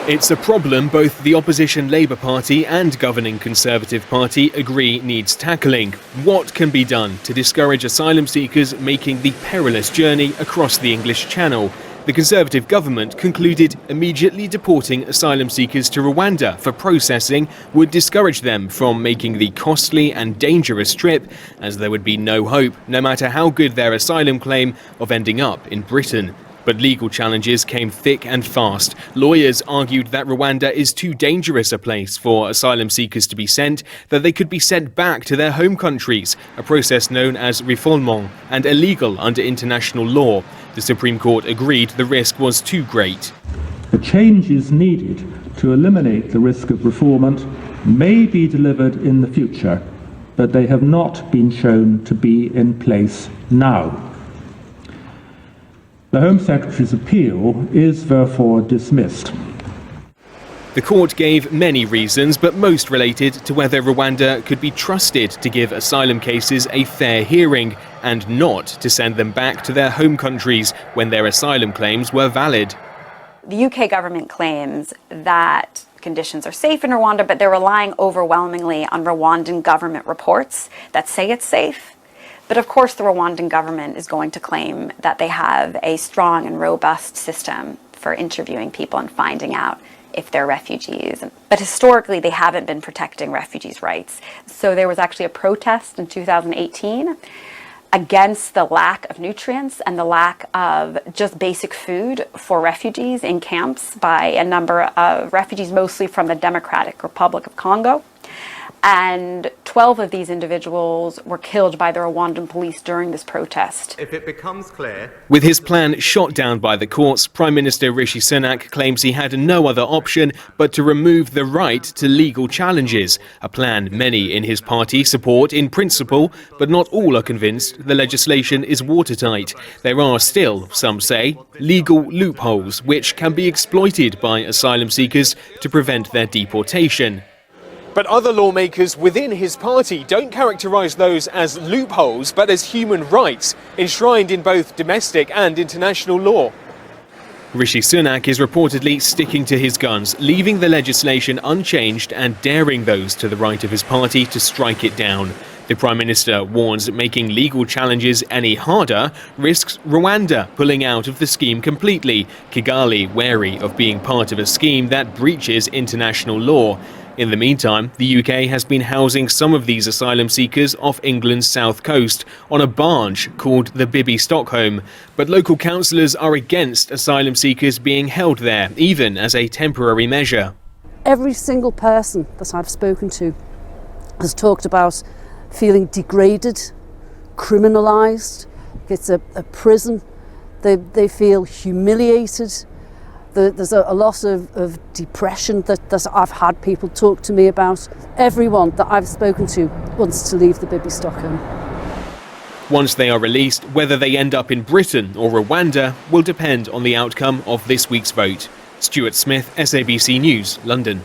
It's a problem both the opposition Labour Party and governing Conservative Party agree needs tackling. What can be done to discourage asylum seekers making the perilous journey across the English Channel? The Conservative government concluded immediately deporting asylum seekers to Rwanda for processing would discourage them from making the costly and dangerous trip, as there would be no hope, no matter how good their asylum claim, of ending up in Britain. But legal challenges came thick and fast. Lawyers argued that Rwanda is too dangerous a place for asylum seekers to be sent, that they could be sent back to their home countries, a process known as refoulement and illegal under international law. The Supreme Court agreed the risk was too great. The changes needed to eliminate the risk of refoulement may be delivered in the future, but they have not been shown to be in place now. The Home Secretary's appeal is therefore dismissed. The court gave many reasons, but most related to whether Rwanda could be trusted to give asylum cases a fair hearing and not to send them back to their home countries when their asylum claims were valid. The UK government claims that conditions are safe in Rwanda, but they're relying overwhelmingly on Rwandan government reports that say it's safe. But of course, the Rwandan government is going to claim that they have a strong and robust system for interviewing people and finding out if they're refugees. But historically, they haven't been protecting refugees' rights. So there was actually a protest in 2018 against the lack of nutrients and the lack of just basic food for refugees in camps by a number of refugees, mostly from the Democratic Republic of Congo. And 12 of these individuals were killed by the Rwandan police during this protest. If it becomes clear... With his plan shot down by the courts, Prime Minister Rishi Sunak claims he had no other option but to remove the right to legal challenges, a plan many in his party support in principle, but not all are convinced the legislation is watertight. There are still, some say, legal loopholes which can be exploited by asylum seekers to prevent their deportation. But other lawmakers within his party don't characterise those as loopholes, but as human rights, enshrined in both domestic and international law. Rishi Sunak is reportedly sticking to his guns, leaving the legislation unchanged and daring those to the right of his party to strike it down. The Prime Minister warns that making legal challenges any harder risks Rwanda pulling out of the scheme completely, Kigali wary of being part of a scheme that breaches international law. In the meantime, the UK has been housing some of these asylum seekers off England's south coast on a barge called the Bibi Stockholm. But local councillors are against asylum seekers being held there, even as a temporary measure. Every single person that I've spoken to has talked about feeling degraded, criminalised. It's a prison. They feel humiliated. There's a lot of depression that I've had people talk to me about. Everyone that I've spoken to wants to leave the Bibi Stockholm. Once they are released, whether they end up in Britain or Rwanda will depend on the outcome of this week's vote. Stuart Smith, SABC News, London.